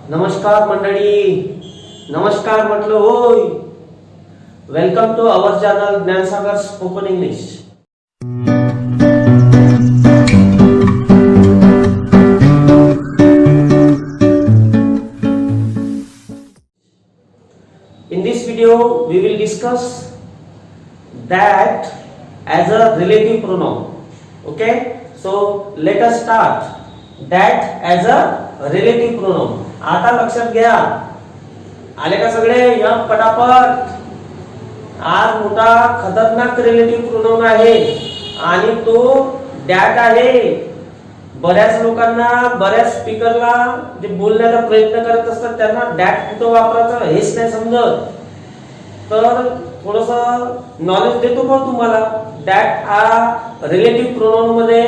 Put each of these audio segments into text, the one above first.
नमस्कार मंडळी, नमस्कार म्हटलं होय. Welcome to our channel Gyansagar spoken English. In this video we will discuss that as a relative pronoun. Okay, so let us start that as a relative pronoun. आता लक्षात घ्या, आले का सगळे? या पटापट. आज मोठा खतरनाक रिलेटिव्ह प्रोनाउन आहे आणि तो दॅट आहे. बऱ्याच लोकांना, बऱ्याच स्पीकरला जे बोलण्याचा प्रयत्न करत असतात त्यांना दॅट कुठं वापरायचं हेच नाही समजत. तर थोडस नॉलेज देतो का तुम्हाला. दॅट हा रिलेटिव्ह प्रोनाउन मध्ये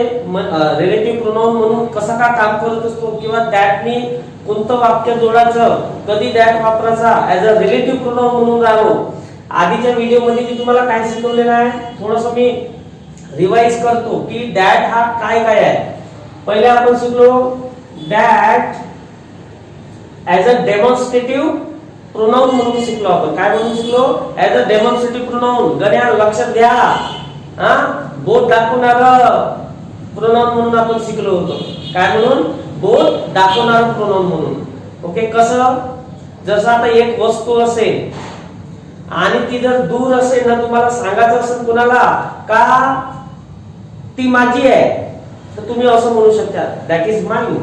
रिलेटिव्ह प्रोनाउन म्हणून कसा का काम करत असतो किंवा दॅटनी कोणतं वाक्य जोडायचं, कधी दॅट वापरायचा ऍज अ रिलेटिव्ह प्रोनाउन म्हणून राहतो. आधीच्या व्हिडिओ मध्ये मी तुम्हाला काय शिकवलेलं आहे थोडस मी रिवाइज करतो की दॅट हा काय काय आहे. पहिले आपण शिकलो that as a demonstrative pronoun म्हणून शिकलो. आपण काय म्हणून शिकलो? As a demonstrative pronoun. गड्या लक्षात घ्या, हा बोट दाखवणारं प्रोनाउन म्हणून आपण शिकलो होतो. काय म्हणून? बोट दाखवणारं प्रोनाउन म्हणून. ओके, कसं? जसं आता एक वस्तू असेल आणि ती जर दूर असेल ना, तुम्हाला सांगायचं असेल कुणाला का ती माझी आहे, तर तुम्ही असं म्हणू शकता दॅट इज माइन.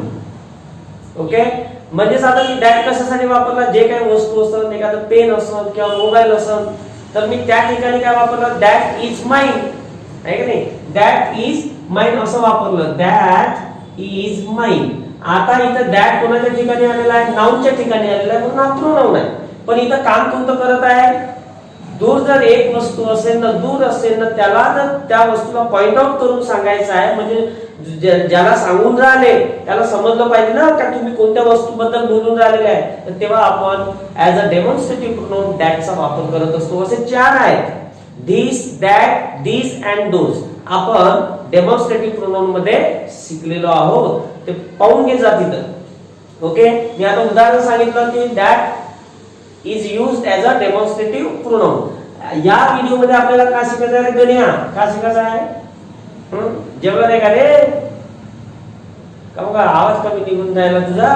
ओके, म्हणजेच आता मी दॅट कशासाठी वापरला? जे काही वस्तू असतात, एखादं पेन असत किंवा मोबाईल असत, तर मी त्या ठिकाणी काय वापरलं? दॅट इज माइन, आहे की नाही? दॅट इज माइन असं वापरलं. That is mine. आता इथं दॅट कोणाच्या ठिकाणी आलेला आहे? नाउनच्या ठिकाणी आलेला आहे, म्हणून हा प्रोनाउन आहे. पण इथं काम कोणतं करत आहे? दूर जर एक वस्तू असेल ना, दूर असेल ना, त्याला जर त्या वस्तूला पॉइंट आउट करून सांगायचं आहे, म्हणजे ज्याला सांगून राहिले त्याला समजलं पाहिजे ना का तुम्ही कोणत्या वस्तूबद्दल बोलून राहिलेले आहे. तर तेव्हा आपण ऍज अ डेमॉन्स्ट्रेटिव्ह प्रोनाउन दॅटचा वापर करत असतो. असे चार आहेत: this, that, this and those. आपण डेमॉन्स्ट्रेटिव्ह प्रोनाउन मध्ये शिकलेलो आहोत. ते पाहून घे जा तिथं. ओके, मी आता उदाहरण सांगितलं की that is used as a demonstrative pronoun. या व्हिडिओ मध्ये आपल्याला काय शिकायचं आहे? गण्या काय शिकायचं आहे? जेवला नाही का रे? का बघा आवाज कमी निघून राहिला तुझा.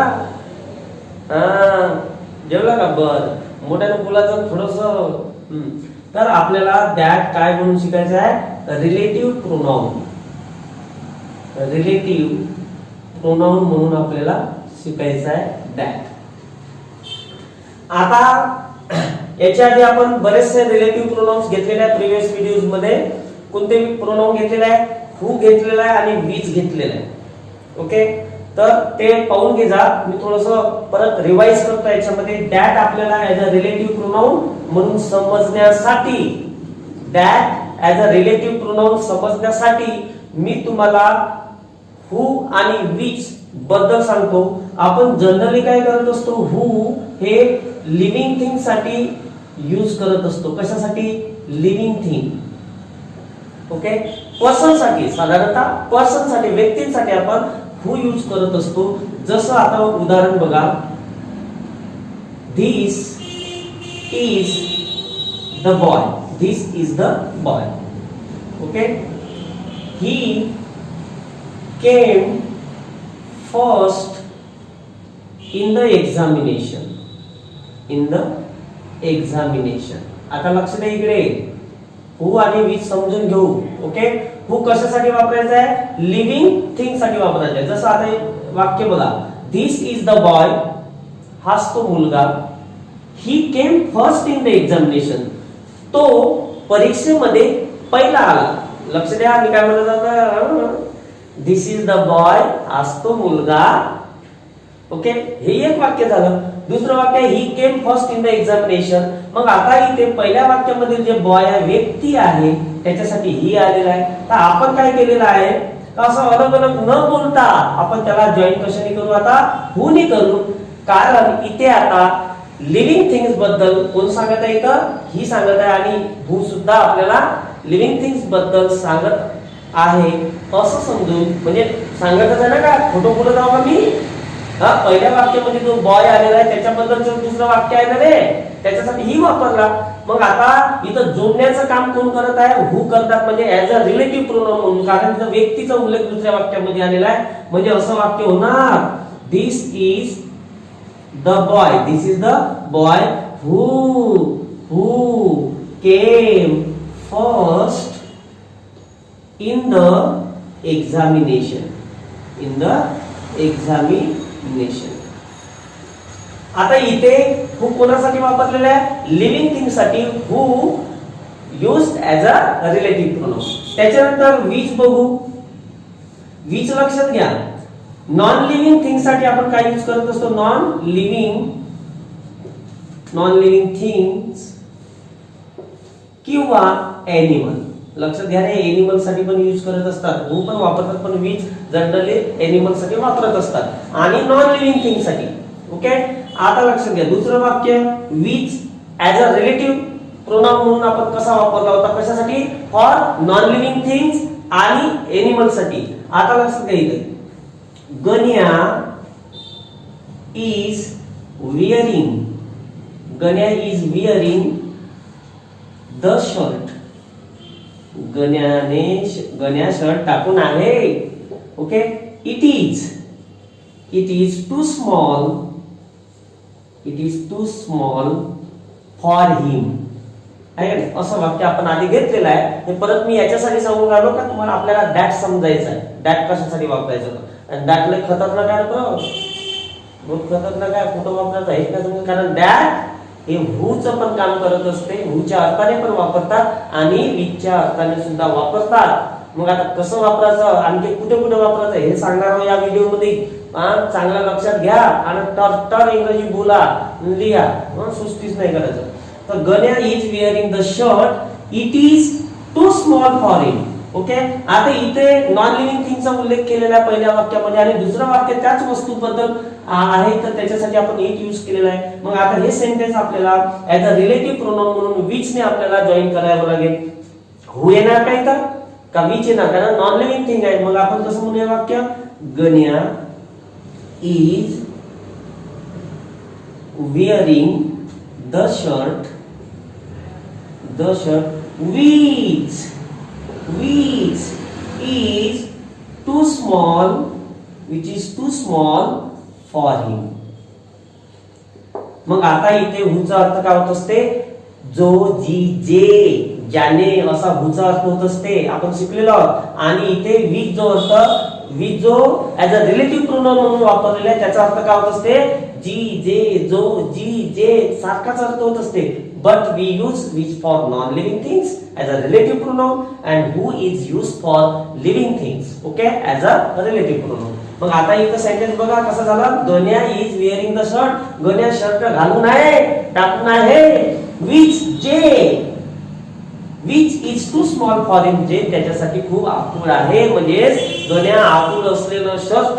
जेवला का? बर, मोठ्याने बोलायचं थोडस. तर आपल्याला दॅट काय म्हणून शिकायचं आहे? Relative pronoun. रिलेटिव्ह प्रोनाउन म्हणून आपल्याला शिकायचं आहे दॅट. आता याच्या आधी आपण बरेचसे रिलेटिव्ह प्रोनाउन्स घेतलेले आहेत प्रिव्हियस व्हिडिओज मध्ये. कोणते प्रोनाउन घेतलेले आहे? हु घेतलेला आहे आणि विच घेतलेला आहे. ओके, तर ते पाहून घे जा. मी थोडस परत रिवाइज करतो याच्यामध्ये. दॅट आपल्याला ऍज अ रिलेटिव्ह प्रोनाउन म्हणून समजण्यासाठी, that as a relative pronoun समजण्यासाठी मी तुम्हाला हु आणि विच बद्दल सांगतो. आपण जनरली काय करत असतो? हु हे लिव्हिंग थिंग साठी यूज करत असतो. कशासाठी? Living thing. ओके, पर्सन साठी, साधारणतः पर्सन साठी, व्यक्तींसाठी आपण हु यूज करत असतो. जसं आता उदाहरण बघा, this is the boy. This is the boy. Okay, he came first in the examination. in the examination. आता लक्ष द्या इकडे. हु आणि विच समजून घेऊ. ओके, हु कशासाठी वापरायचं आहे? लिव्हिंग थिंग साठी वापरायचं आहे. जसं आता वाक्य बघा, धिस इज द बॉय, हाच तो मुलगा. He came first in the examination, तो परीक्षेमध्ये पहिला आला. लक्ष द्या मी काय म्हणत होतो. धिस इज द बॉय, हाच तो मुलगा. ओके, हे एक वाक्य झालं. दुसरं वाक्य, he came first in the examination. मग आता इथे पहिल्या वाक्यामधील जे बॉय आहे, व्यक्ती आहे, त्याच्यासाठी ही आलेला आहे. तर आपण काय केलेलं आहे? असं अलग अलग न बोलता आपण त्याला जॉईन कशाने करू? आता हु ने करू. कारण इथे आता लिव्हिंग थिंग्स बद्दल कोण सांगत आहे? इथं ही सांगत आहे आणि हु सुद्धा आपल्याला लिव्हिंग थिंग्स बद्दल सांगत आहे असं समजून, म्हणजे सांगतच आहे ना का? खोटं बोलत आहो का मी? पहिल्या वाक्यामध्ये जो बॉय आलेला आहे त्याच्याबद्दल दुसरं वाक्य आहे ना रे, त्याच्यासाठी ही वापरला. मग आता इथं जोडण्याचं काम कोण करत आहे, हु करतात, म्हणजे ऍज अ रिलेटिव्ह प्रोनाउन म्हणून, कारण इथं व्यक्तीचा उल्लेख दुसऱ्या वाक्यामध्ये आलेला आहे. म्हणजे असं वाक्य होणार, this is the boy, this is the boy who came first in the examination, in the examination. आता इथे हु कोणासाठी वापरलेला आहे, लिव्हिंग थिंग साठी हु used as a relative pronoun. त्याच्यानंतर which बघू, which लक्षात घ्या, नॉन लिव्हिंग थिंग साठी आपण काय यूज करत असतो, नॉन लिव्हिंग थिंग्स किंवा एनिमल. लक्षात घ्या रे, एनिमल साठी पण यूज करत असतात, हु पण वापरतात, पण विच जनरली एनिमल साठी वापरत असतात आणि नॉन लिव्हिंग थिंग साठी. ओके, आता लक्षात घ्या दुसरं वाक्य, which as a relative pronoun म्हणून आपण कसा वापरला होता, कशासाठी, फॉर नॉन लिव्हिंग थिंग्स आणि एनिमल साठी. आता लक्षात घ्या इथे, Ganya is wearing the shirt. Ganya shirt टाकून आहे. Okay, it is too small for him. असं वाक्य आपण आधी घेतलेलं आहे. हे परत मी याच्यासाठी सांगून राहिलो का तुम्हाला आपल्याला दॅट समजायचं आहे, दॅट कशासाठी वापरायचं. आणि दॅट लय खतरनाक आहे ना, बहुत खतरनाक आहे, कुठं वापरायचं हे का समजा, कारण दॅट हे हुच पण काम करत असते, हुच्या अर्थाने पण वापरतात आणि विचच्या अर्थाने सुद्धा वापरतात. मग आता कसं वापरायचं, आणखी कुठे कुठे वापरायचं हे सांगणार या व्हिडिओ मध्ये. चांगलं लक्षात घ्या आणि तर इंग्रजी बोला, लिहा, सुस्तीच नाही करायचं. तर Ganya is wearing the shirt, it is too small for him. Okay, आता इथे नॉन लिव्हिंग थिंगचा उल्लेख केलेला आहे पहिल्या वाक्यामध्ये आणि दुसरं वाक्य त्याच वस्तूबद्दल आहे, तर त्याच्यासाठी आपण इट यूज केलेला आहे. मग आता हे सेंटेन्स आपल्याला ऍज अ रिलेटिव्ह प्रोनाउन म्हणून विच ने आपल्याला जॉईन करावं लागेल. हु येणार काय तर का विच येणार, कारण नॉन लिव्हिंग थिंग आहे. मग आपण कसं म्हणूया वाक्य, Ganya is wearing the shirt which is too small for him. मग आता इथे हुचा अर्थ काय होत असते, जो, जी, जे, ज्याने, असा हुचा अर्थ होत असते, आपण शिकलेलो आहोत. आणि इथे विच जो ऍज अ रिलेटिव्ह प्रोनाउन म्हणून वापरलेला आहे, त्याचा अर्थ काय होत असते, जी, जे, जो, जी, जे सारखाच अर्थ होत असते. But we use which for non-living things as a relative pronoun and who is used for living things. Okay, as a relative pronoun. मग आता इथं सेंटेन्स बघा कसं झालं, Ganya is wearing the shirt, Ganya shirt घालून आहे, टाकून आहे. Which is too small for him, जे त्याच्यासाठी खूप आतुर आहे. म्हणजे गण्या आतुर असलेलं शर्ट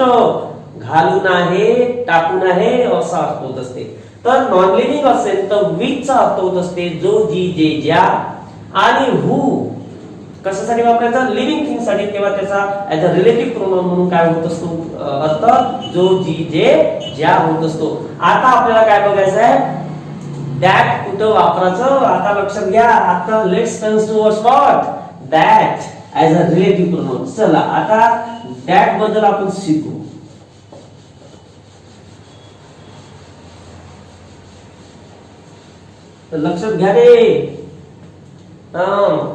घालून आहे, टाकून आहे, असा अर्थ होत असते. तर नॉन लिव्हिंग असेल तर विच चा अर्थ होत असते जो, जी, जे, ज्या. आणि हु कशासाठी वापरायचा, लिव्हिंग थिंग साठी, तेव्हा त्याचा ऍज अ रिलेटिव्ह प्रोनाउन म्हणून काय होत असतो अर्थ, जो, जी, जे, ज्या होत असतो. आता आपल्याला काय बघायचं आहे, दॅट कुठं वापरायचं. आता लक्षात घ्या, आता let's consider what, that as a relative pronoun. चला आता दॅट बद्दल आपण शिकू. लक्षात घ्या रे,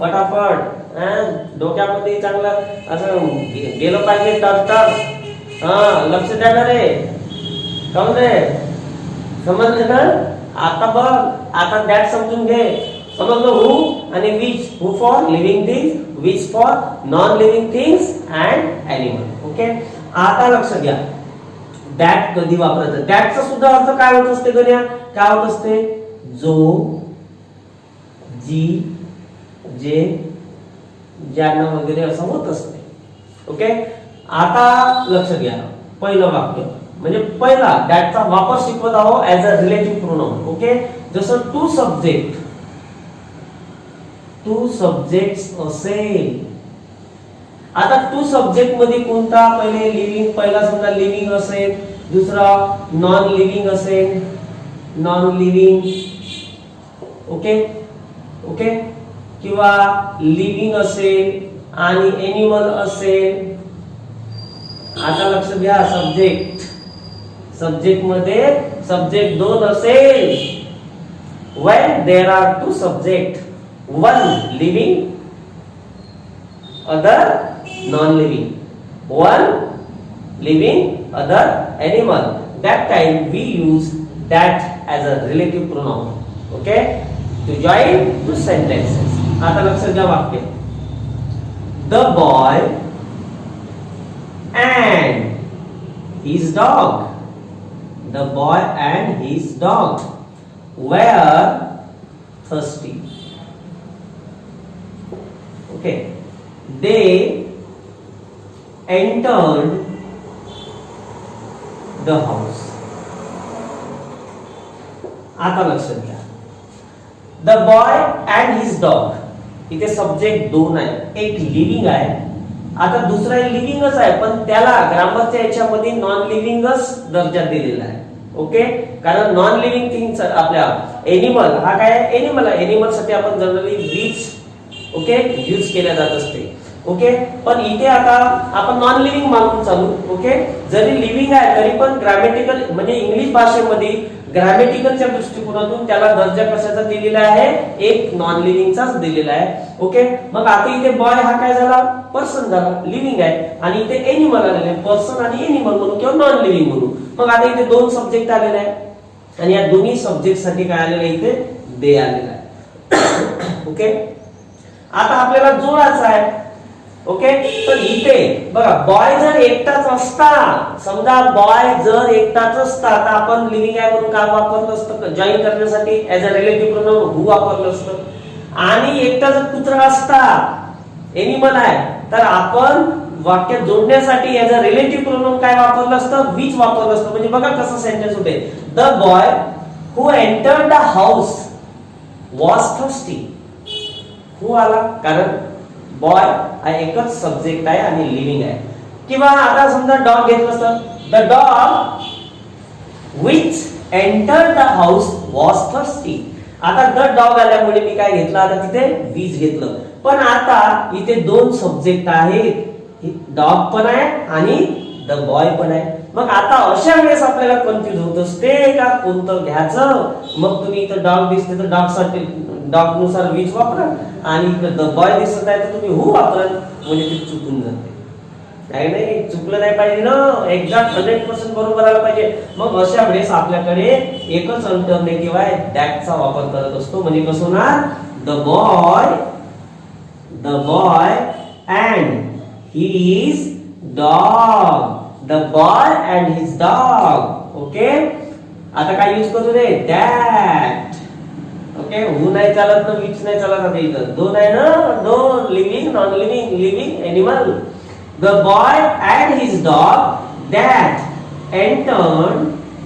पटापट, डोक्यामध्ये चांगलं असं गेलं पाहिजे, तर लक्ष द्या ना रे, काऊन रे, समजलं ना. आता बघ, आता दॅट समजून घे, समजलं. हु आणि which, who for living things, which for non living things and animal. Okay, आता लक्ष घ्या, दॅट कधी वापरायचं. दॅटचा सुद्धा अर्थ काय होत असते गण्या, काय होत असते, जो, जी, जे, ज्यांना वगैरे असं होत असते. ओके, आता लक्ष घ्या, पहिलं वाक्य म्हणजे पहिला दॅटचा वापर शिकवत आहोत as a relative pronoun. Okay, जसं टू सब्जेक्ट्स असेल. आता टू सब्जेक्ट मध्ये कोणता, पहिले लिव्हिंग, पहिला समजा लिव्हिंग असेल दुसरं नॉन लिव्हिंग असेल, नॉन लिव्हिंग, ओके ओके, किंवा लिव्हिंग असेल आणि एनिमल असेल. आता लक्ष द्या, सब्जेक्ट मध्ये सब्जेक्ट दोन असेल when there are two subject, one living, other non living, one living, other animal, that time we use that as a relative pronoun, okay, to join two sentences. आता लक्षात घ्या वाक्य, the boy and his dog, the boy and his dog were thirsty, okay, they entered the house. आता लक्षात घ्या, the boy and his dog, इथे subject दोन आहे, एक लिव्हिंग आहे, आता दुसरा लिव्हिंगच आहे, पण त्याला ग्रामरच्या याच्यामध्ये नॉन लिव्हिंगच दर्जा दिलेला आहे, ओके. कारण नॉन लिव्हिंग थिंग्स आपल्या एनिमल, हा काय आहे, एनिमल आहे, एनिमल साठी आपण जनरली बीच, ओके, यूज केल्या जात असते, ओके. पण इथे आता आपण नॉन लिव्हिंग मानून चालू, ओके. जरी लिव्हिंग आहे तरी पण ग्रामॅटिकल म्हणजे इंग्लिश भाषेमध्ये ग्रामॅटिकलच्या दृष्टिकोनातून त्याला दर्जा कशाचा दिलेला आहे, एक नॉन लिव्हिंगचाच दिलेला आहे, ओके. मग आता इथे बॉय हा काय झाला, पर्सन झाला, लिव्हिंग आहे, आणि इथे एनिमल आलेले, पर्सन आणि एनिमल म्हणून किंवा नॉन लिव्हिंग म्हणून. मग आता इथे दोन सब्जेक्ट आलेले आहे आणि या दोन्ही सब्जेक्ट साठी काय आलेलं आहे, इथे दे आलेला आहे, ओके. आता आपल्याला जोडायचा आहे, ओके. तर इथे बघा, बॉय जर एकटाच असता, समजा बॉय जर एकटाच असता तर आपण लिव्हिंग आहे म्हणून काय वापरलं असतं, जॉईन करण्यासाठी ऍज अ रिलेटिव्ह प्रोनाउन हू वापरलं असतं. आणि एकटा जर कुत्रा असता, एनिमल आहे, तर आपण वाक्य जोडण्यासाठी ऍज अ रिलेटिव्ह प्रोनाउन काय वापरलं असतं, विच वापरलं असतं. म्हणजे बघा कसं सेंटेन्स होते, the boy who entered the house was thirsty. Who आला कारण बॉय हा एकच सब्जेक्ट आहे आणि लिव्हिंग आहे. किंवा आता समजा डॉग घेतलं असतं, the dog which entered the house was thirsty. आता द डॉग आल्यामुळे मी काय घेतलं, आता तिथे विच घेतलं. पण आता इथे दोन सब्जेक्ट आहेत, डॉग पण आहे आणि द बॉय पण आहे. मग आता अशा वेळेस आपल्याला कन्फ्युज होत असते का कोणतं घ्यायचं. मग तुम्ही इथं डॉग दिसते तर डॉग साठी डॉग नुसार विच वापरा, आणि इकडे द बॉय दिसत आहे तर तुम्ही हू वापरा, म्हणजे ते चुकून जाते. नाही नाही, चुकलं नाही पाहिजे ना, एक्झॅक्ट 100% बरोबर आला पाहिजे. मग अशा वेळेस आपल्याकडे एकच अल्टरनेटिव्ह आहे, दॅटचा वापर करत असतो. म्हणजे कसं होणार, the boy and his dog, the boy and his dog, okay. आता काय यूज करू रे, that, ओके. हू नाही चालत ना, विच नाही चालत. आता इथं दोन आहे ना, दोन living, non living, living, animal. The boy and his dog that entered,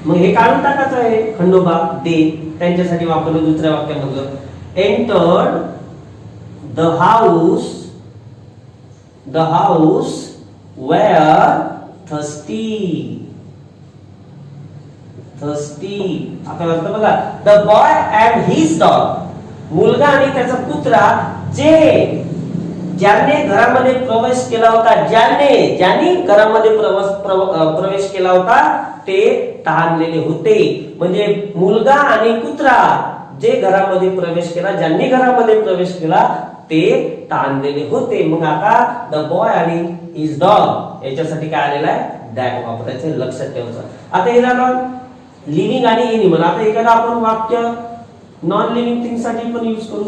मग हे काढून टाकायचं आहे खंडोबा, दे त्यांच्यासाठी वापरलं दुसऱ्या वाक्यामधलं. Entered the house were thirsty. आता अर्थ बघा, the boy and his dog, मुलगा आणि त्याचा कुत्रा, ज्याने घरामध्ये प्रवेश केला होता, ज्याने घरामध्ये प्रवेश केला होता ते तहानलेले होते. म्हणजे मुलगा आणि कुत्रा जे घरामध्ये प्रवेश केला, ज्यांनी घरामध्ये प्रवेश केला ते ताणलेले होते. मग आता द बॉय आणि हिज डॉग याच्यासाठी काय आलेला आहे, दॅट वापरायचे, लक्षात ठेवायचं. आता हे झालं लिव्हिंग आणि एनिमल. आता एखादं आपण वाक्य नॉन लिव्हिंग थिंग साठी पण यूज करू,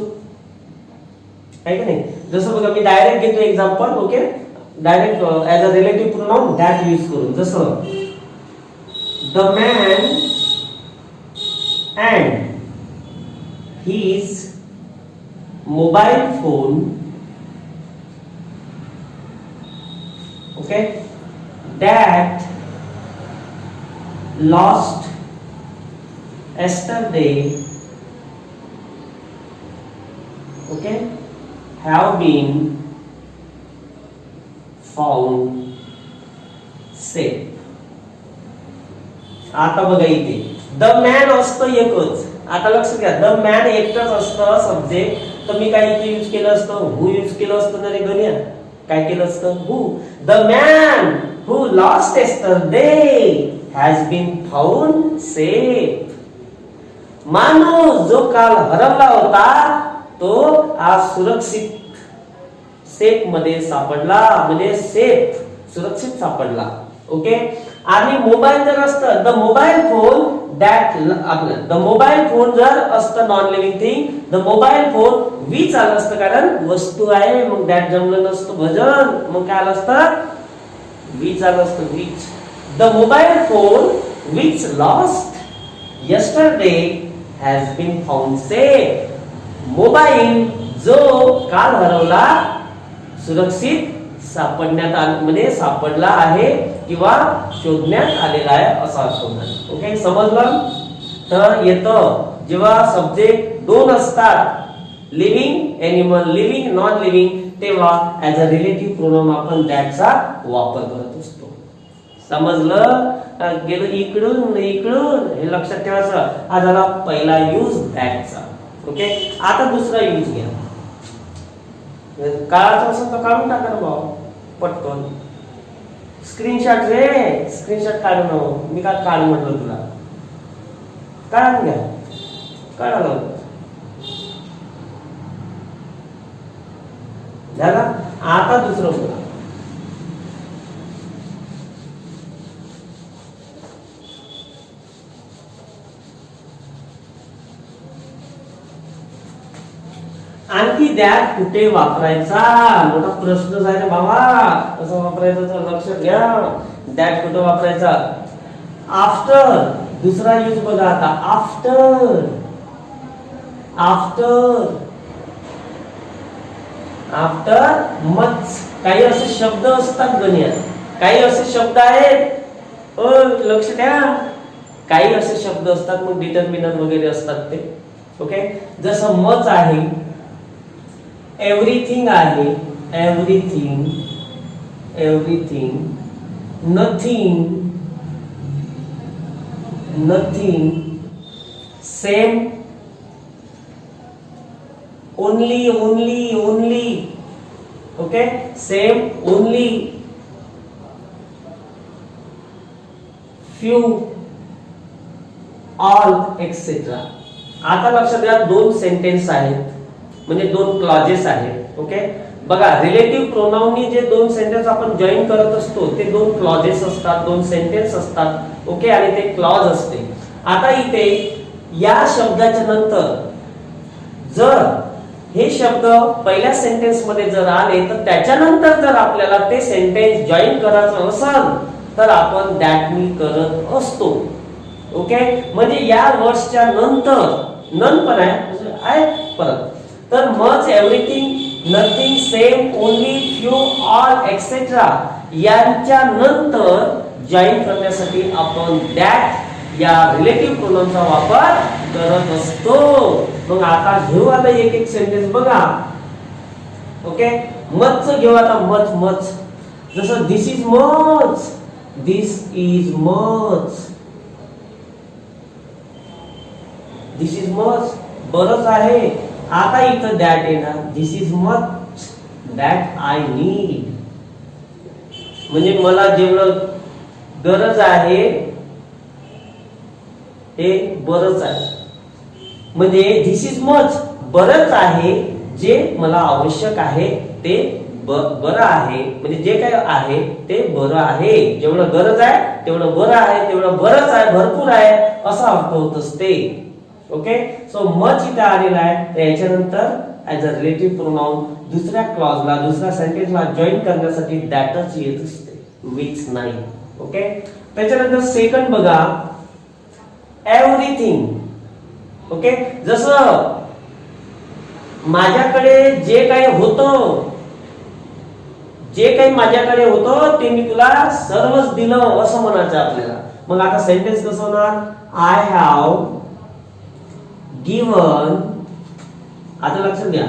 आहे का नाही. जसं बघा, मी डायरेक्ट घेतो example, okay. Direct as a relative pronoun that use करून. जसं the man and his mobile phone, okay, that lost yesterday, okay, have been found safe. आता बघा इथे द मॅन असतं एकच. आता लक्ष घ्या, द मॅन एकटच असतं सब्जेक्ट, तर मी काय इथे यूज केलं असतं, हु यूज केलं असतं ना रे गण्या. काय केलं असतं, who. The man who lost yesterday has been found safe. माणूस जो काल हरवला होता तो आज सुरक्षित सेफ मध्ये सापडला, म्हणजे सेफ सुरक्षित सापडला. ओके. आणि मोबाईल जर असतं, the mobile phone that, the mobile phone जर असतं non living thing, the mobile phone which आलं असतं, कारण वस्तू आहे, मग दॅट जमलं नसतं भजन, मग काय आलं असतं, विच आलं असतं, which. The mobile phone which lost yesterday has been found safe. Mobile जो काल हरवला सुरक्षित सापडण्यात म्हणजे सापडला आहे किंवा शोधण्यात आलेला आहे असा अर्थ होणार. ओके, समजलं. तर येतं जेव्हा सब्जेक्ट दोन असतात, living animal, living non living, तेव्हा ऍज अ रिलेटिव्ह प्रोनाउन आपण दॅटचा वापर करत असतो. समजलं. गेलो इकडून इकडून, हे लक्षात ठेवायचं. हा झाला पहिला यूज दॅटचा. ओके, आता दुसरा यूज घ्या. काळाचं असेल तर काढून टाका भाऊ पटकन. स्क्रीनशॉट रे, स्क्रीनशॉट काढून, मी काय काढून म्हटलं तुला, काढून घ्या, काढा झाला. आता दुसरं बघा. आणखी दॅट कुठे वापरायचा, मोठा प्रश्न आहे रे बाबा. कसं वापरायचं तर लक्षात घ्या. दॅट कुठे वापरायचा, आफ्टर. दुसरा यूज बघा आता, आफ्टर. After, after much. काही असे शब्द असतात गणियात, काही असे शब्द आहेत, लक्ष द्या. काही असे शब्द असतात मग डिटर्मिनर वगैरे असतात ते. ओके, जसं मच आहे, एव्हरीथिंग आहे, everything, everything, nothing, nothing, same, only, only, only. Okay, same, only, few, all, etcetera. आता लक्षात द्या, दोन सेंटेन्स आहेत, म्हणजे दोन क्लॉजेस आहेत. ओके, बघा रिलेटिव्ह प्रोनाउननी जे दोन सेंटेन्स आपण जॉईन करत असतो ते दोन क्लॉजेस असतात, दोन सेंटेन्स असतात. ओके, आणि ते क्लॉज असते. आता इथे या शब्दाच्या नंतर जर हे शब्द पहिल्या सेंटेन्स मध्ये जर आले तर त्याच्यानंतर जर आपल्याला ते सेंटेन्स जॉईन करायचं असेल तर आपण दॅट मी करत असतो. ओके, म्हणजे या वर्ड्सच्या नंतर नन पण आहे परत. तर much, everything, nothing, same, only, few, all, etcetera यांच्या नंतर जॉईन करण्यासाठी आपण दॅट या रिलेटिव्ह प्रोनाउनचा वापर करत असतो. मग आता घेऊ आता एक एक सेंटेन्स बघा. ओके, मच घेऊ आता. मच, मच, जसं this is much, this is much, this is much, बरंच आहे. आता इथं दॅट येणार, this is much that I need, म्हणजे मला जेवढं गरज आहे ते बरंच आहे. म्हणजे दिस इज मच बरंच आहे, जे मला आवश्यक आहे ते बरं आहे, म्हणजे जे काय आहे ते बरं आहे. जेवढं गरज आहे तेवढं बरं आहे, तेवढं बरंच आहे, भरपूर आहे असा अर्थ होत असते. ओके, सो मच इथे आलेला आहे, तर याच्यानंतर ऍज अ रिलेटिव्ह प्रोनाउन दुसऱ्या क्लॉजला, दुसऱ्या सेंटेन्सला जॉईन करण्यासाठी दॅटच येत असते, विच नाही. ओके, त्याच्यानंतर सेकंड बघा, एव्हरीथिंग. ओके, जसं माझ्याकडे जे काही होतं, जे काही माझ्याकडे होतं ते मी तुला सर्वच दिलं असं म्हणायचं आपल्याला. मग आता सेंटेन्स कसं होणार, आय हॅव गिवन. आता लक्षात घ्या,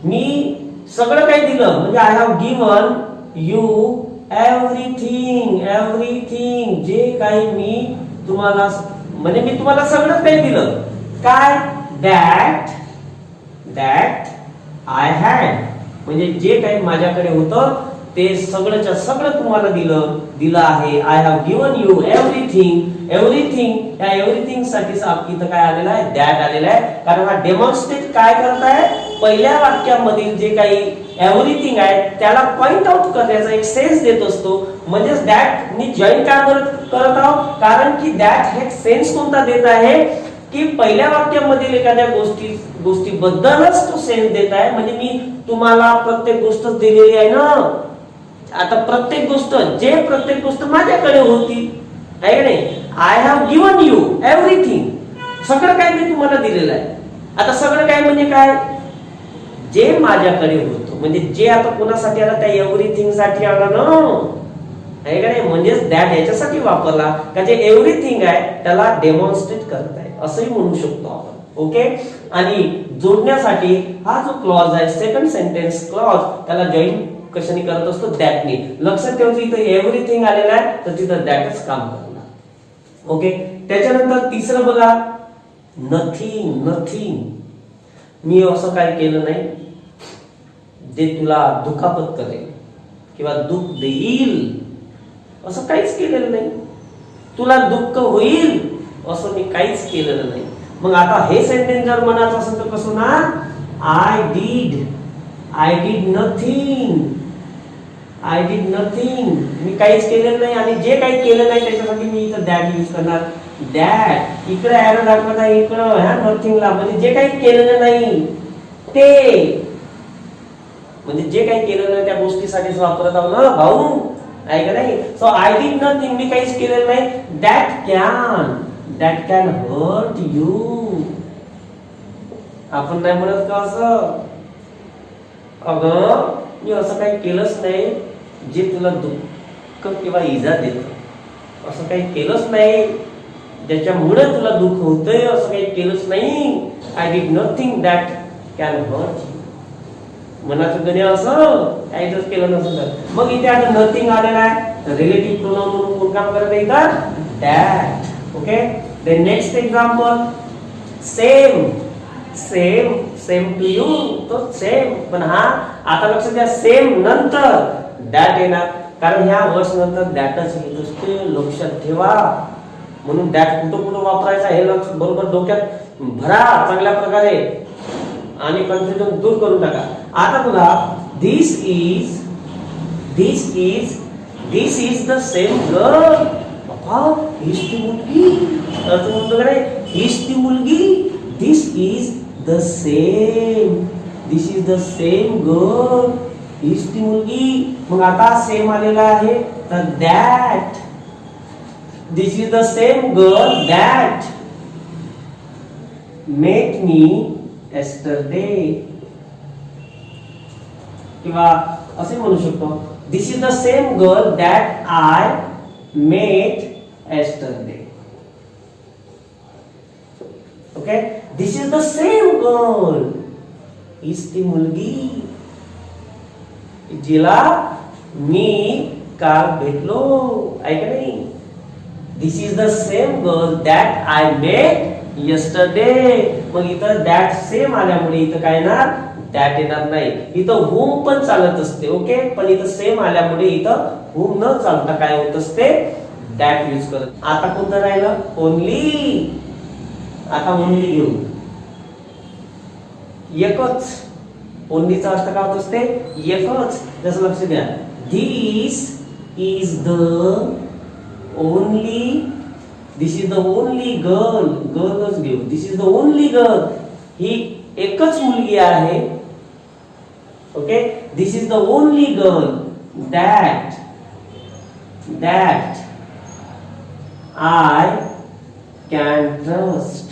मी सगळं काही दिलं, म्हणजे I have given you everything, everything, जे काही मी तुम्हाला म्हणजे मी तुम्हाला सगळं काही दिलं. काय? दॅट आय हॅड, म्हणजे जे काही माझ्याकडे होतं ते सगळंच्या सगळं तुम्हाला दिलं आहे. I have given you everything. या एव्हरीथिंग साठी इथं काय आलेलं आहे? दॅट आलेलं आहे. कारण हा डेमॉन्स्ट्रेट काय करत आहे? पहिल्या वाक्यामधील जे काही एव्हरीथिंग आहे त्याला पॉइंट आउट करण्याचा एक सेन्स देत असतो. म्हणजेच दॅट मी जॉईन का करत आहोत? कारण की दॅट हे सेन्स कोणता देत आहे की पहिल्या वाक्यामधील एखाद्या गोष्टीबद्दलच तो सेन्स देत आहे. म्हणजे मी तुम्हाला प्रत्येक गोष्ट दिलेली आहे ना. आता प्रत्येक गोष्ट माझ्याकडे होती आहे का नाही? I have given you everything, सगळं काय मी तुम्हाला दिलेलं आहे. आता सगळं काय म्हणजे काय? जे माझ्याकडे होतं, म्हणजे जे आता कोणासाठी आलं? त्या एव्हरीथिंग साठी आला ना, आहे का नाही? म्हणजेच दॅट याच्यासाठी वापरला का जे एव्हरीथिंग आहे त्याला डेमॉन्स्ट्रेट करत आहे असंही म्हणू शकतो आपण. ओके. आणि जोडण्यासाठी हा जो क्लॉज आहे सेकंड सेंटेन्स क्लॉज, त्याला जॉईन कशाने करत असतो? दॅटने. लक्षात ठेवायचं इथं एव्हरीथिंग आलेलं आहे तर तिथं दॅटच काम करणार. ओके. त्याच्यानंतर तिसरं बघा, नथिंग. मी असं काय केलं नाही जे तुला दुखापत करेल किंवा दुःख देईल, असं काहीच केलेलं नाही. तुला दुःख होईल असं मी काहीच केलेलं नाही. मग आता हे सेंटेन्स जर म्हणायचं असेल तर कसं ना? I did nothing. मी काहीच केलेलं नाही आणि जे काही केलं नाही त्याच्यासाठी मी इथं दॅट यूज करणार. दॅट इकडे ऍरो दाखवत आहे, इकडं ह्या नथिंगला, म्हणजे जे काही केलेलं नाही ते, म्हणजे जे काही केलेलं नाही त्या गोष्टीसाठीच वापरत आहोत ना भाऊ, आहे का नाही? सो आय डिड नथिंग, मी काहीच केलेलं नाही. That can hurt you. आपण नाही म्हणत का असं? अगं मी असं काही केलंच नाही जे तुला दुःख किंवा इजा देत, असं काही केलंच नाही ज्याच्यामुळे तुला दुःख होतंय, असं काही केलंच नाही. I did nothing that can hurt you. मनाचं गणे असं काहीच केलं नसेल तर. मग इथे आता नथिंग आलेला आहे, रिलेटिव्ह प्रोनाउन म्हणून कोण काम करत आहे इथं? That. Okay. The next example, same to you. तो सेम, पण हा आता लक्षात द्या सेम नंतर दॅट येणार, कारण ह्या वर्ष नंतर दॅटच येत असते. लक्षात ठेवा. म्हणून दॅट कुठं वापरायचा हे लक्ष बरोबर डोक्यात भरा चांगल्या प्रकारे आणि कन्फ्युजन दूर करून टाका. आता बघा, दिस इज द सेम गर्ल. बाबा हीच ती मुलगी, अर्थ म्हणतो का नाही? हीच ती मुलगी. This is the same girl. हीच ती मुलगी. मग आता सेम आलेला आहे तर that. This is the same girl that met me yesterday. किंवा असे म्हणू शकतो, this is the same girl that I met yesterday. Okay. This is the same girl, हीच ती मुलगी जिला मी काल भेटलो, ऐका नाही? This is the same girl that I met yesterday. मग इथं दॅट सेम आल्यामुळे इथं काय येणार? दॅट येणार नाही. इथं whom पण चालत असते. ओके. पण इथं सेम आल्यामुळे इथं whom न चालता काय होत असते? दॅट यूज करत. आता कोणतं राहिलं? ओनली. आता ओनली घेऊ. एकच. ओनलीचा अर्थ काय होत असते? एकच. जसं लक्ष द्या, this is the only girl. गर्लच घेऊ. This is the only girl. ही एकच मुलगी आहे. Okay. This is the only girl that I can trust.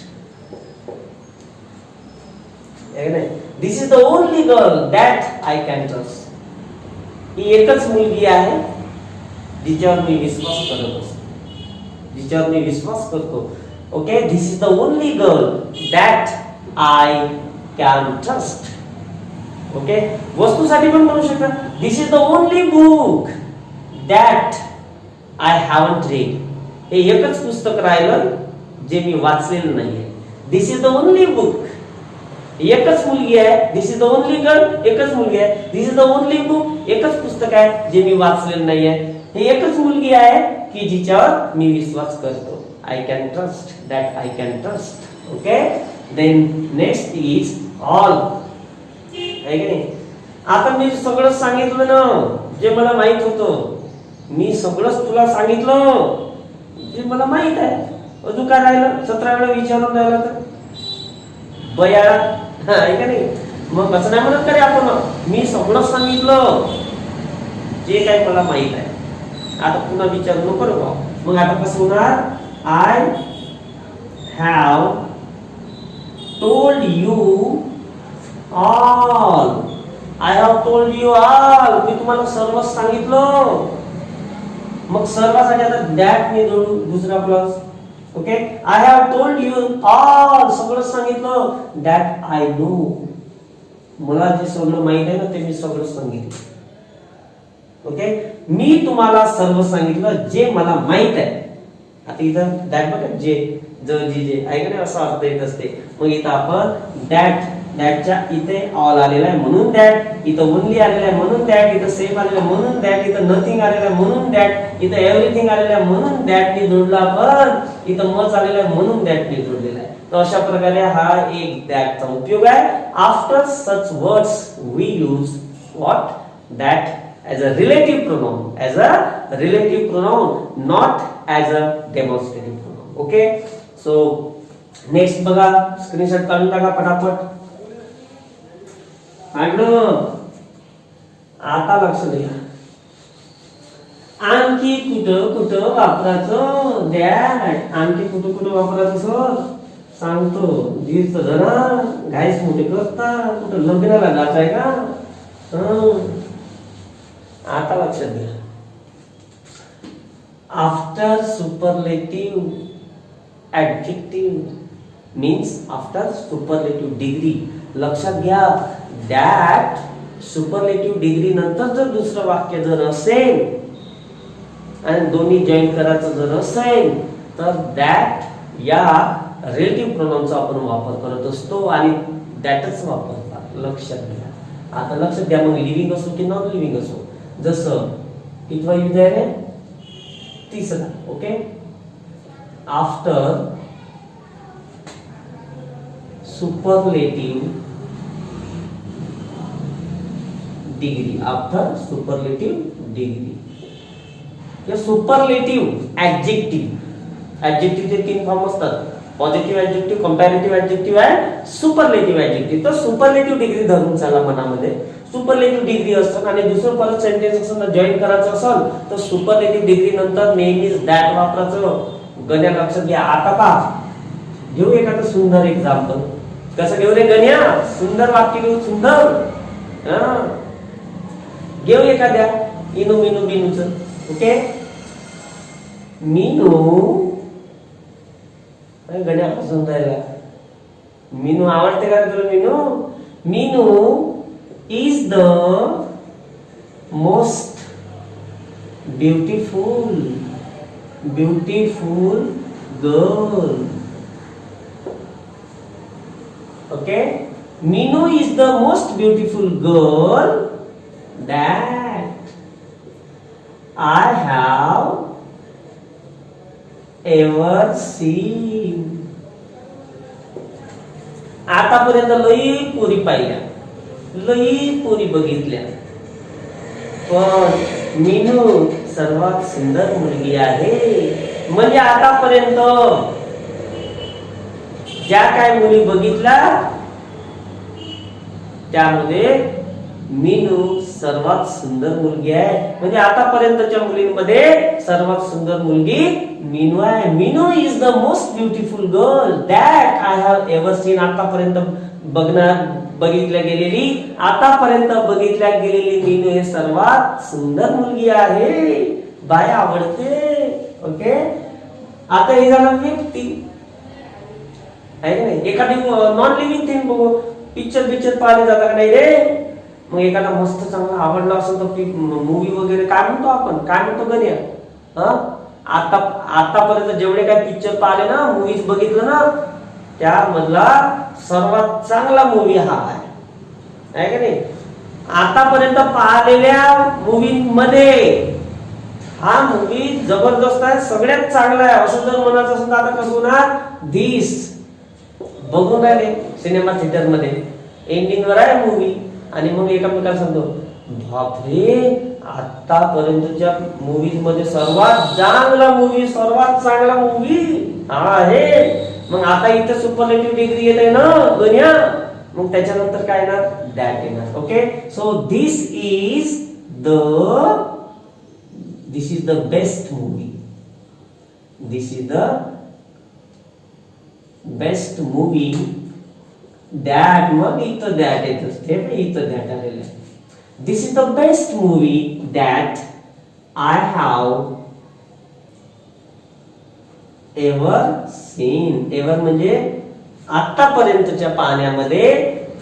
This is the only girl that I can trust. ही एकच मुलगी आहे जिच्यावर मी विश्वास करतो. Okay. This is the only girl that I can trust. Okay. वस्तूसाठी पण म्हणू शकता, this is the only book that I haven't read. हे एकच पुस्तक राहिलं जे मी वाचलेलं नाहीये. दिस इज द ओनली बुक. एकच मुलगी आहे. This is the only girl. एकच मुलगी आहे. This is the only book. एकच पुस्तक आहे जे मी वाचलेलं नाहीये. हे एकच मुलगी आहे की जिच्यावर मी विश्वास करतो. I can trust. That I can trust. Okay. Then next is all. आहे की नाही. आता मी सगळं सांगितलं ना जे मला माहित होतं. मी सगळंच तुला सांगितलं जे मला माहित आहे. अजून काय राहिलं? 17 वेळा विचारून राहिला तर बया आहे का नाही. मग असं नाही म्हणत करे आपण मी सगळं सांगितलं जे काही मला माहित आहे. आता पुन्हा विचारू नको रे बा. मग आता कसं होणार? I have told you all. I have told you all. मी तुम्हाला सर्व सांगितलं. मग सर्वासाठी आता दॅट ने जोडू दुसरा plus. Okay. I have told you all. सगळं सांगितलं. That I know. मला जे सगळं माहित आहे ना ते मी सगळं सांगितलं. ओके. मी तुम्हाला सर्व सांगितलं जे मला माहित आहे. आता इथं दॅट बघा जे जे आहे का नाही असं अर्थ येत असते. मग इथं आपण दॅटच्या इथे ऑल आलेला आहे म्हणून दॅट. इथं ओनली आलेला आहे म्हणून दॅट. इथं सेम आलेला आहे म्हणून दॅट. इथं नथिंग आलेला आहे म्हणून दॅट. इथं एव्हरीथिंग आलेला आहे म्हणून दॅटने जोडला आपण. इथं मच आलेला आहे म्हणून दॅटने जोडलेला आहे. तर अशा प्रकारे हा एक दॅटचा उपयोग आहे. After such words we use what? That as a relative pronoun. As a relative pronoun, not as a demonstrative pronoun. Okay. So next बघा स्क्रीनशॉट काढून टाका पटापट. आता लक्ष द्या. आणखी कुठं कुठं वापरायचं दॅट? आणखी कुठं कुठं वापरायचं सर सांगतो. जीच जरा घाईस मोठे करता. कुठं लग्नाला जाताय का? आता लक्षात घ्या. After superlative adjective means after superlative degree. लक्षात घ्या. दॅट सुपरलेटिव्ह डिग्री नंतर जर दुसरं वाक्य जर असेल आणि दोन्ही जॉईन करायचं जर असेल तर दॅट या रिलेटिव्ह प्रोनाउनचा आपण वापर करत असतो आणि दॅटच वापरतात. लक्षात घ्या. आता लक्षात घ्या. मग लिव्हिंग असो की नॉन लिव्हिंग असो. जसं कितवा यूज आहे? तिसरा. Okay. After superlative degree. After superlative degree. या सुपरलेटिव्ह ऍडजेक्टिव्ह. ऍडजेक्टिव्हचे 3 फॉर्म असतात. पॉझिटिव्ह ऍडजेक्टिव्ह, कंपॅरेटिव्ह ऍडजेक्टिव्ह आणि सुपरलेटिव्ह ऍडजेक्टिव्ह. तर सुपरलेटिव्ह डिग्री धरून चला मनामध्ये. सुपरलेटिव्ह डिग्री असतात आणि दुसरं परत सेंटेन्स असं जॉईन करायचं असेल तर सुपरलेटिव्ह डिग्री नंतर नेहमीच दॅट वापरायचं. गण्या लक्षात घ्या. आता पहा घेऊ एखादं सुंदर एक्झाम्पल. कसं घेऊ रे गण्या? सुंदर वाक्य घेऊ. सुंदर घेऊ एखाद्या इनू मिनू बिनूच. ओके. मीनू गण्या पसंत राहिला. मीनू आवडते का तुला? Meenu Meenu is the most beautiful girl. Okay. Meenu is the most beautiful girl that I have ever seen. आतापर्यंत लई पोरी पाहिल्या, लई पोरी बघितल्या, पण मीनू सर्वात सुंदर मुलगी आहे. म्हणजे आतापर्यंत ज्या काय मुली बघितल्या त्यामध्ये मीनू सर्वात सुंदर मुलगी आहे. म्हणजे आतापर्यंतच्या मुलींमध्ये सर्वात सुंदर मुलगी मीनू आहे. Meenu is the most beautiful girl that I have ever seen. आतापर्यंत बघितल्या गेलेली, आतापर्यंत बघितल्या गेलेली मीनू हे सर्वात सुंदर मुलगी आहे. बाय आवडते. ओके. आता हे झालं व्यक्ती आहे का नाही. एखादी नॉन लिव्हिंग थिंग बघू, पिक्चर पाहिले जातात नाही रे. मग एखादा मस्त चांगला आवडला असेल तर मूवी वगैरे काय म्हणतो आपण, काय म्हणतो गण्या? आतापर्यंत जेवढे काय पिक्चर पाहिले ना, मूवीज बघितलं ना, त्यामधला सर्वात चांगला मूवी हा आहे का नाही? आतापर्यंत पाहिलेल्या मूवीमध्ये हा मूवी जबरदस्त आहे, सगळ्यात चांगला आहे असं जर म्हणायचं असेल तर आता कसं होणार? धीस बघून राहिले सिनेमा थिएटर मध्ये, एंडिंगवर आहे मूवी, आणि मग एकामेकाला सांगतो बापरे आतापर्यंतच्या मूवीज मध्ये सर्वात चांगला मूवी हा आहे. मग आता इथे सुपरलेटिव्ह डिग्री येत आहे ना गण्या, मग त्याच्यानंतर काय येणार? दॅट येणार. Okay, so this is the best movie. This is the best movie that. मग इथं दॅट येत असते, इथं दॅट आलेलं आहे. This is the best movie that I have ever seen. Ever म्हणजे आतापर्यंतच्या पाहण्यामध्ये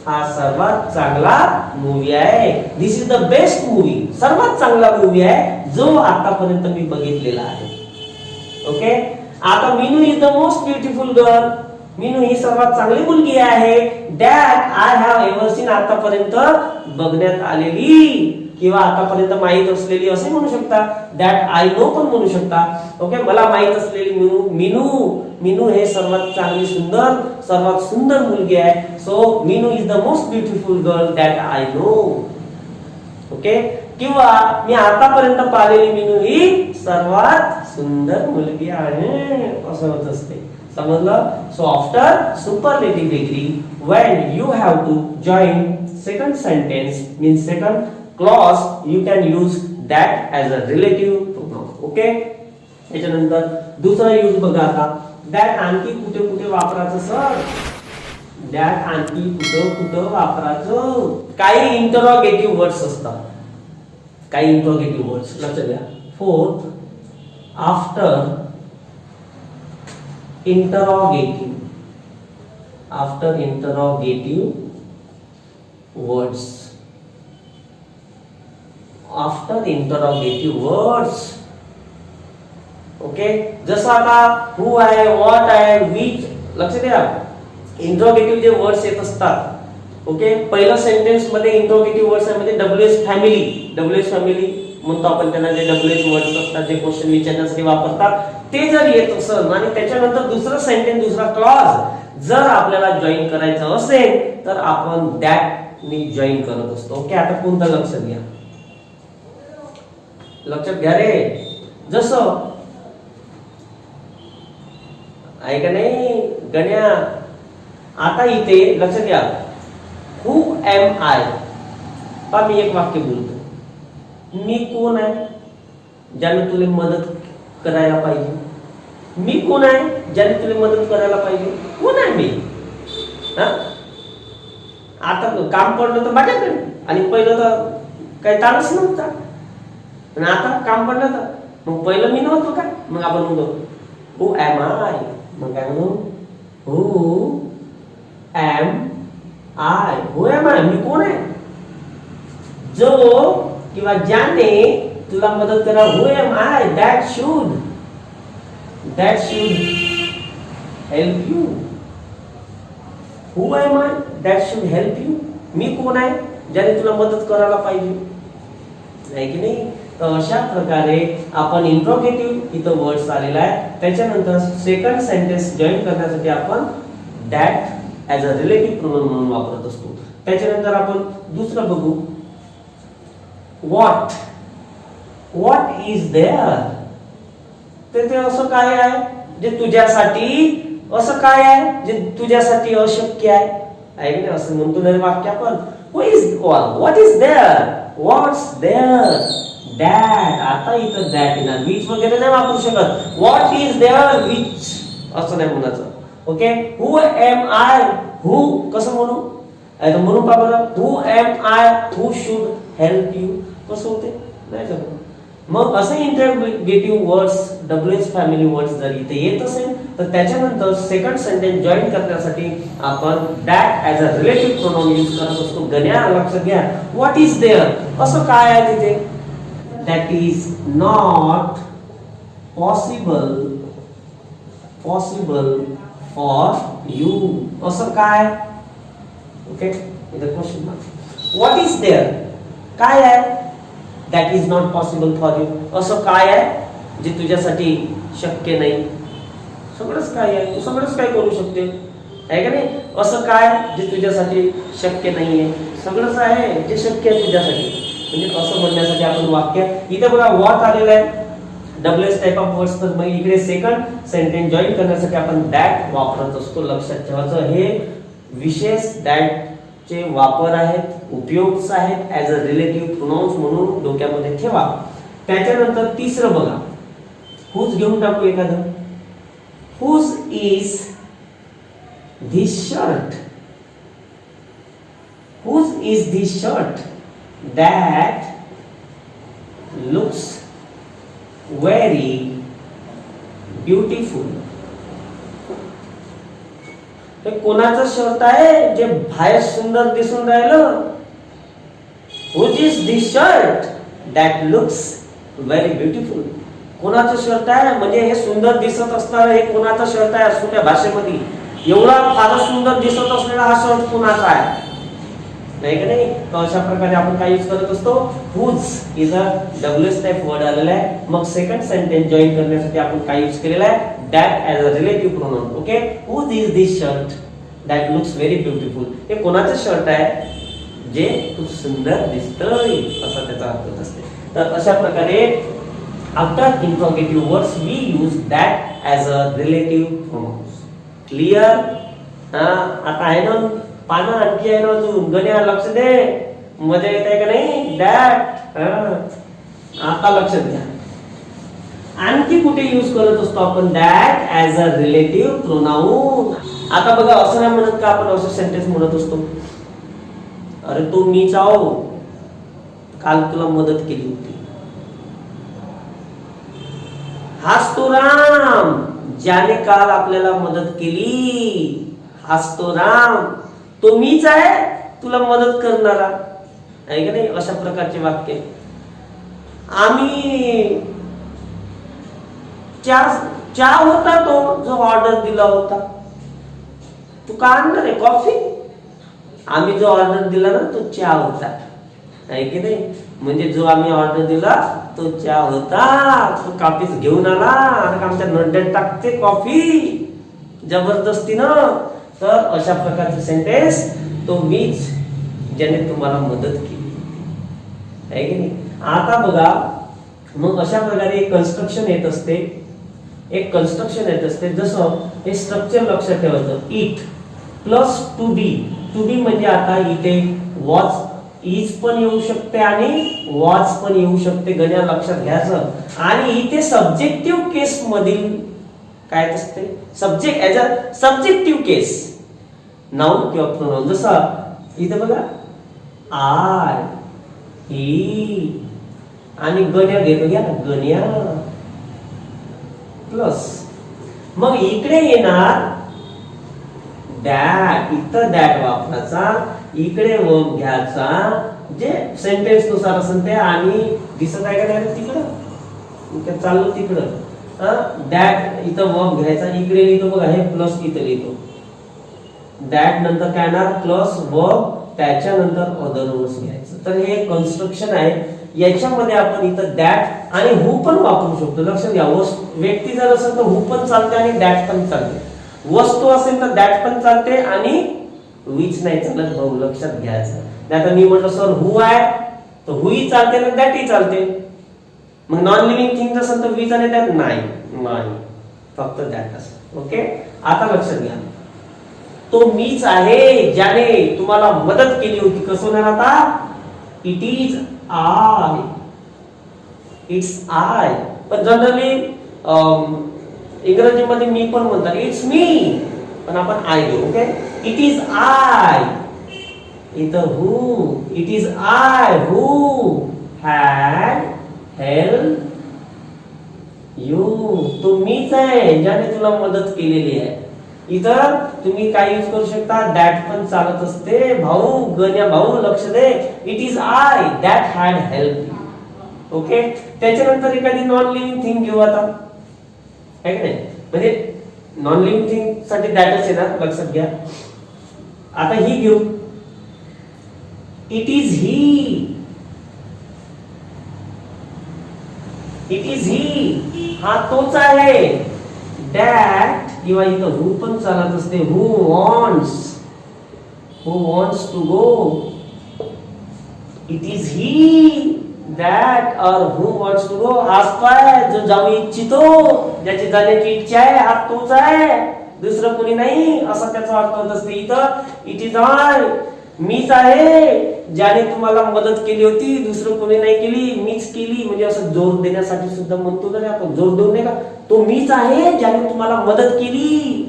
हा सर्वात चांगला मूवी आहे. This is the best movie, सर्वात चांगला मूवी आहे जो आतापर्यंत मी बघितलेला आहे. ओके, आता Meenu is the most beautiful girl. Meenu ही सर्वात चांगली मुलगी आहे. That I have ever seen, आतापर्यंत बघण्यात आलेली किंवा आतापर्यंत माहित असलेली असे म्हणू शकता. दॅट आय नो पण म्हणू शकता. ओके, मला माहित असलेली मीनू हे सर्वात चांगली सर्वात सुंदर मुलगी आहे. So Meenu is the most beautiful girl that I know. Okay, किंवा मी आतापर्यंत पाहिलेली मीनू ही सर्वात सुंदर मुलगी आहे असं होत असते. समजलं? So after superlative degree when you have to join second sentence means second clause, you can use that as a relative pronoun. Okay, त्याच्यानंतर दुसरा यूज बघा आता. दॅट आणखी कुठे कुठे वापरायचं सर? दॅट आणखी कुठं वापरायचं? काही इंटरोगेटिव्ह वर्ड्स असतात, काही इंटरोगेटिव्ह वर्ड्स लक्षात घ्या. Fourth, after interrogative, after interrogative words, after interrogative words. Okay, जसं आता who आहे, what आहे, which, लक्ष द्या इंट्रोगेटिव्ह जे वर्ड्स येत असतात. ओके, पहिल्या सेंटेन्स मध्ये इंट्रोगेटिव्ह वर्ड्स आहे म्हणजे WH फॅमिली म्हणतो आपण त्यांना. जे WH वर्ड्स असतात जे क्वेश्चन विचारण्यासाठी वापरतात, ते जर येत असेल आणि त्याच्यानंतर दुसरा सेंटेन्स दुसरा क्लॉज जर आपल्याला जॉईन करायचं असेल तर आपण दॅट ने जॉईन करत असतो. ओके, आता कोणतं लक्षात घ्या रे. जसं आहे का नाही गण्या, आता इथे लक्षात घ्या. हु एम आय, पहा मी एक वाक्य बोलतो. मी कोण आहे ज्याने तुला मदत करायला पाहिजे? मी कोण आहे ज्याने तुला मदत करायला पाहिजे? कोण आहे मी? आता काम पडलं तर माझ्याकडे, आणि पहिलं तर काही ताणच नव्हता, आणि आता काम पडलं तर मग पहिलं मी नव्हतो काय? मग आपण म्हणतो हु एम आय. मग काय म्हणू? Who am I. Who am I, मी कोण आहे? जो किंवा ज्याने तुला मदत करा. Who am I, that should help you. Who am I? That should help you. मी कोण आहे ज्याने तुला मदत करायला पाहिजे, नाही की नाही? तर अशा प्रकारे आपण इंट्रोगेटिव्ह इथं वर्ड्स आलेला आहे. त्याच्यानंतर सेकंड सेंटेन्स जॉईन करण्यासाठी आपण that as a relative pronoun म्हणून वापरत असतो. त्याच्यानंतर आपण दुसरं बघू. What is there. ते असं काय आहे जे तुझ्यासाठी, असं काय आहे जे तुझ्यासाठी अशक्य आहे की नाही? असं म्हणतो ना वाक्य आपण. What is there, what's there, that. आता इथं दॅट येणार, विच वगैरे नाही वापरू शकत. व्हॉट इज देअर विच असं नाही म्हणायचं. Okay, who am I, who कसं म्हणू? म्हणून पहा बरं, who am I, who should help you, कसं होते? नाही जमत. मग असे interrogative words WH family words जर इथे येत असेल तर त्याच्यानंतर सेकंड सेंटेन्स जॉईन करण्यासाठी आपण that as a relative pronoun use करत असतो. गण्या लक्षात घ्या. व्हॉट इज देअर, असं काय आहे तिथे? That is not possible for you, असं काय? ओके, इथं question mark. What is there, काय आहे? That is not possible for you, असं काय आहे जे तुझ्यासाठी शक्य नाही? सगळंच काय आहे, तू सगळंच काय करू शकते, आहे का नाही? असं काय जे तुझ्यासाठी शक्य नाहीये? सगळंच आहे जे शक्य आहे तुझ्यासाठी. म्हणजे असं म्हणण्यासाठी आपण वाक्य इथे बघा व्हॉट आलेलं आहे, डबल्यूएस टाइप ऑफ वर्ड्स. तर मग इकडे सेकंड सेंटेन्स जॉईन करण्यासाठी आपण दॅट वापरत असतो. लक्षात ठेवायचं, हे विशेष दॅट चे वापर आहेत, उपयोग आहेत ऍज अ रिलेटिव्ह प्रोनाउन्स म्हणून डोक्यामध्ये ठेवा. त्याच्यानंतर तिसरं बघा, हुज घेऊन टाकू एखादं. Whose is this shirt, whose is this shirt that looks very beautiful. हे कोणाचं शर्ट आहे जे बाहेर सुंदर दिसून राहिलं? Whose is this shirt that looks very beautiful? कोणाचं शर्ट आहे म्हणजे हे सुंदर दिसत असणार, हे कोणाचं शर्ट आहे असतो त्या भाषेमध्ये. एवढा फारच सुंदर दिसत असलेला हा शर्ट कोणाचा आहे, नाही का नाही? तर अशा प्रकारे आपण काय यूज करत असतो, whose is a WS type word आलेला आहे. मग सेकंड सेंटेन्स जॉईन करण्यासाठी आपण काय यूज केलेला आहे, that as a relative pronoun. Okay, whose is this shirt that looks very beautiful. हे कोणाचं शर्ट आहे जे खूप सुंदर दिसतंय, असा त्याचा अर्थ असते. तर अशा प्रकारे after interrogative words we use that as a relative pronouns. Clear? आता आहे ना पानं, आणखी आहे ना अजून. गण्या लक्ष दे, मजा येत आहे का नाही? दॅट, आता लक्षात घ्या. आणखी कुठे यूज करत असतो आपण that as a relative pronoun? आता बघा, असं नाही म्हणत का आपण असं सेंटेन्स म्हणत असतो, अरे तो मीच आहो, काल तुला मदत केली होती. हाच तो राम ज्याने काल आपल्याला मदत केली. हाच तो राम, तो मीच आहे तुला मदत करणारा, आहे का नाही? अशा प्रकारचे वाक्य. आम्ही चहा होता तो जो ऑर्डर दिला होता, तू का आणणार आहे कॉफी? आम्ही जो ऑर्डर दिला ना तो चहा होता, आहे की नाही? म्हणजे जो आम्ही ऑर्डर दिला तो चहा होता, तो कॉफीच घेऊन आला आणि आमच्या नड्यात टाकते कॉफी जबरदस्तीनं. तर अशा प्रकारचे सेंटेन्स, तो मीच ज्याने तुम्हाला मदत केली, आहे की नाही? आता बघा, मग अशा प्रकारे एक कन्स्ट्रक्शन येत असते, एक कन्स्ट्रक्शन येत असते. जसं हे स्ट्रक्चर लक्षात ठेवायचं, it plus to be. To be म्हणजे आता इथे वॉच इज पण येऊ शकते आणि वॉच पण येऊ शकते, गण्या लक्षात घ्यायचं. आणि इथे सब्जेक्टिव्ह केस मधील काय असते, subject as a subjective case, noun किंवा प्रोनाउन. जसं इथे बघा, आय, ही आणि गण्या घेतो, घ्या गण्या प्लस. मग इकडे येणार दॅट, इथं दॅट वापरायचा, इकडे वर्ब घ्यायचा जे सेंटेन्स नुसार असेल ते. आणि दिसत आहे का नाही तिकडं, चाललो तिकडं, दॅट इथं वर्ब घ्यायचा, इकडे लिहितो बघा हे प्लस, इथं लिहितो दॅट, नंतर काय येणार प्लस वर्ब, त्याच्यानंतर अदर वर्ड्स घ्यायचं. तर हे कन्स्ट्रक्शन आहे. याच्यामध्ये आपण इथं दॅट आणि हु पण वापरू शकतो. लक्षात घ्या, व्यक्ती जर असेल तर हु पण चालते आणि दॅट पण चालते. वस्तू असेल तर दॅट पण चालते आणि विच नाही चालत भाऊ, लक्षात घ्यायचं. आता मी म्हटलं सर हु आहे तर हुही चालते ना दॅटही चालते. मग नॉन लिव्हिंग थिंग असेल तर विच आणि दॅट नाही, फक्त दॅट असेल. ओके, आता लक्षात घ्या, तो मीच आहे ज्याने तुम्हाला मदत केली होती. कसं होणार आता, it is I, it's I. पण जनरली इंग्रजीमध्ये मी पण म्हणतात इट्स मी, पण आपण आय घेऊ. ओके, इट इज आय, इथं who, it is I who had help you. तो मीच आहे ज्याने तुला मदत केलेली आहे. इतर तुम्ही काय यूज करू शकता, दॅट पण चालत असते भाऊ, गण्या भाऊ लक्ष दे. It is I that had help you. Okay, त्याच्यानंतर एखादी नॉन लिव्हिंग थिंग घेऊ. आता आहे की नाही? म्हणजे नॉन लिव्हिंग थिंग साठी दॅटच येणार, लक्षात घ्या. आता ही घेऊ, it is he. It is ही हा तोच आहे. दॅट किंवा इथं हू पण चालत असते. Who wants to go. It is he that or who wants to गो. हाच तो आहे जो जाऊ इच्छितो, ज्याची जाण्याची इच्छा आहे, हा तोच आहे, दुसरं कोणी नाही, असा त्याचा अर्थ होत असते. इथं इट इज आय, मीच आहे ज्याने तुम्हाला मदत केली होती, दुसरं कोणी नाही केली, मीच केली. म्हणजे असं जोर देण्यासाठी सुद्धा म्हणतो ना आपण, जोर देऊन नाही का, तो मीच आहे ज्याने तुम्हाला मदत केली,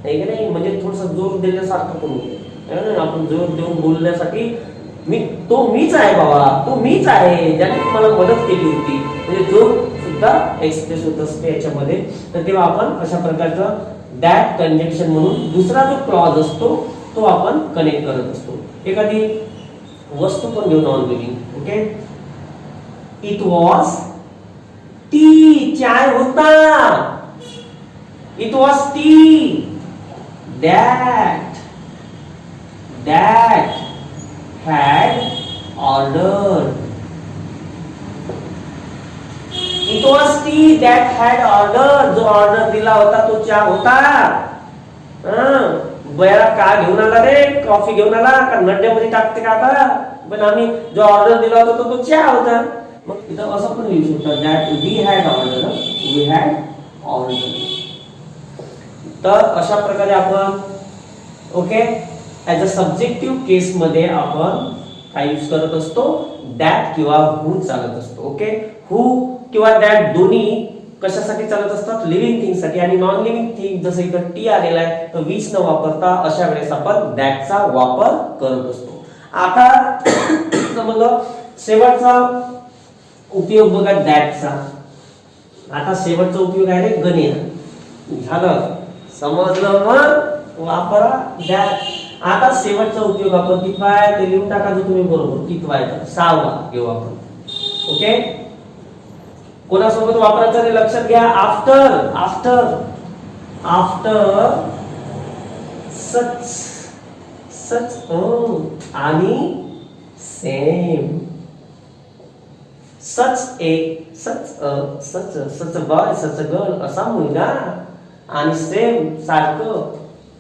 नाही का नाही? म्हणजे थोडस जोर देण्यासारखं पण होतं. आपण जोर देऊन बोलण्यासाठी मीच आहे बाबा, तो मीच आहे ज्याने तुम्हाला मदत केली होती, म्हणजे जोर सुद्धा एक्सप्रेस होत असते याच्यामध्ये. तर तेव्हा आपण अशा प्रकारचं दॅट कंजंक्शन म्हणून दुसरा जो क्लॉज असतो तो आपण कनेक्ट करत असतो. एखादी वस्तू पण घेऊन on living. Okay, it was tea, चाय होता. It was tea. That had ordered. It was tea that had ordered. जो ऑर्डर दिला होता तो चहा होता. बया का घेऊन आला रे, कॉफी घेऊन आला का नड्यामध्ये टाकते का आता? पण आम्ही जो ऑर्डर दिला होता तो चहा होता. मग इथं असं पण लिहू शकतो, that we had order. We had order. तर अशा प्रकारे आपण okay as a subjective case मध्ये आपण काय यूज करत असतो, दॅट किंवा हू चालत असतो. ओके, हू किंवा दॅट दोन्ही कशासाठी चालत असतात, लिव्हिंग थिंग साठी. आणि नॉन लिव्हिंग थिंग जसं इथं टी आलेला आहे तर विच न वापरता अशा वेळेस आपण दॅटचा वापर करत असतो. आता समजलं शेवटचा उपयोग बघा दॅटचा. आता शेवटचा उपयोग आहे रे गण्या. झालं, समजलं? मग वापरा दॅट. आता शेवटचा उपयोग आपण कितवा आहे ते लिहून टाका, जो तुम्ही बरोबर कितवा आहे तर 6वा घेऊ आपण. ओके, कोणासोबत वापरायचं ते लक्षात घ्या. आफ्टर आफ्टर आफ्टर सच सच आणि सेम. सच एक सच सच सच बॉय सच गर्ल असा मुलगा आणि सेम सारखं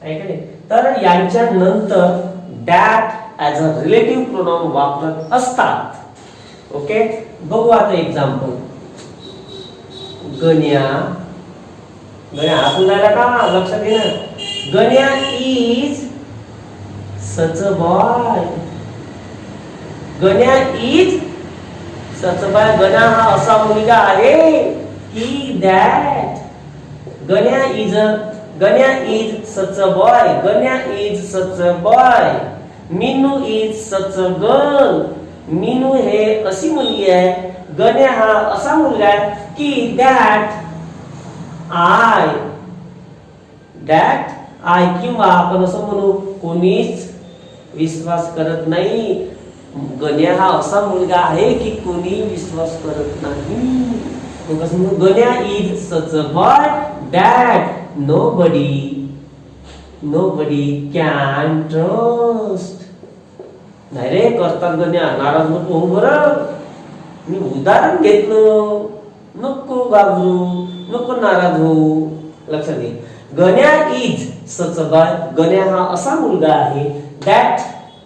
आहे का नाही. तर यांच्या नंतर that as a relative pronoun वापरत असतात. ओके, बघू आता एक्झाम्पल. गण्या हातून राहिला का, लक्षात घे ना. Ganya is such a boy. Ganya is such a boy. Ganya हा असा मुलगा आहे की that. Ganya is such a boy. Ganya is such a boy. Meenu is such a girl. Meenu हे अशी मुलगी आहे. गण्या हा असा मुलगा आहे की दॅट आय किंवा आपण असं म्हणू कोणीच विश्वास करत नाही. गण्या हा असा मुलगा आहे की कोणी विश्वास करत नाही. गण्या is such a boy that nobody can trust. नाही रे करतात गण्या, नाराज नको होऊ बरं. मी उदाहरण घेतलं, नको घाबरू, नको नाराज होऊ. लक्षात घे, गण्या is such a boy. Ganya हा असा मुलगा आहे दॅट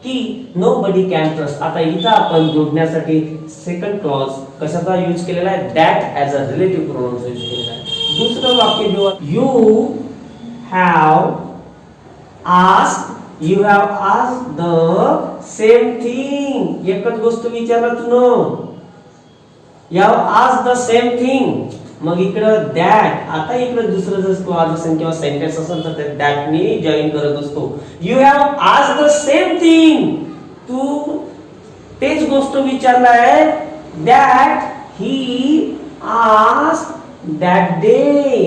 की nobody can trust. आता इथं आपण जोडण्यासाठी सेकंड क्लॉज कशाचा यूज केलेला आहे, that as a relative pronoun use केलेला आहे. दुसरं वाक्य घेऊ, you have asked the same thing. एकच गोष्ट विचारलं तू. You have asked the same thing. मग इकडं दॅट. आता इकडे दुसरं जर क्लॉज असेल किंवा सेंटेन्स असेल तर दॅट नी जॉईन करत असतो. You have asked the same thing. तू तेच गोष्ट विचारलाय. That he asked that day.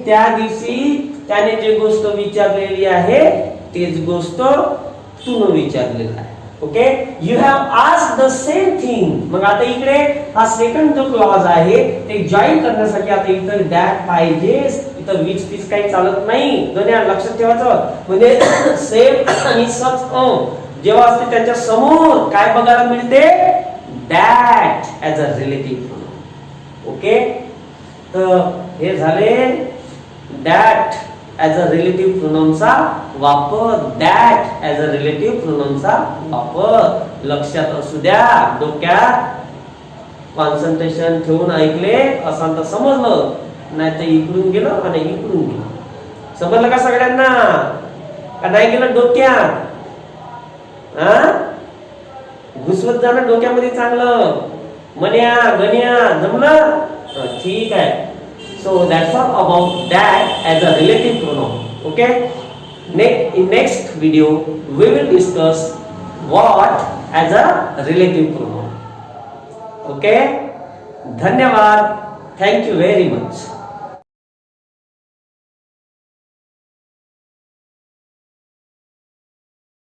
त्या दिवशी त्याने जे गोष्ट विचारलेली आहे तेच गोष्ट तू विचारलेला आहे. Okay, you have asked the same thing. मग आता इकडे हा सेकंड जो क्लॉज आहे ते जॉईन करण्यासाठी आता इथं दॅट पाहिजे, इथं विच तीच काही चालत नाही. दोन्ही लक्षात ठेवायचं. म्हणजे सेम आणि सच जेव्हा असते त्याच्या समोर काय बघायला मिळते, that as a relative pronoun. Okay, तर हे झाले दॅट ऍज अ रिलेटिव्ह प्रोनाउनचा वापर. दॅट ऍज अ रिलेटिव्ह प्रोनाउनचा वापर लक्षात असू द्या, डोक्यात कॉन्सन्ट्रेशन ठेवून ऐकले असं तर समजलं, नाही तर इकडून गेलं आणि इकडून गेलं. समजलं का सगळ्यांना, का नाही गेलं डोक्यात? घुसवत जाणं डोक्यामध्ये चांगलं. मन्या गण्या जमलं? ठीक आहे. So that's all about that as a relative pronoun. Okay. In next video we will discuss what as a relative pronoun. Okay. धन्यवाद. Thank you very much.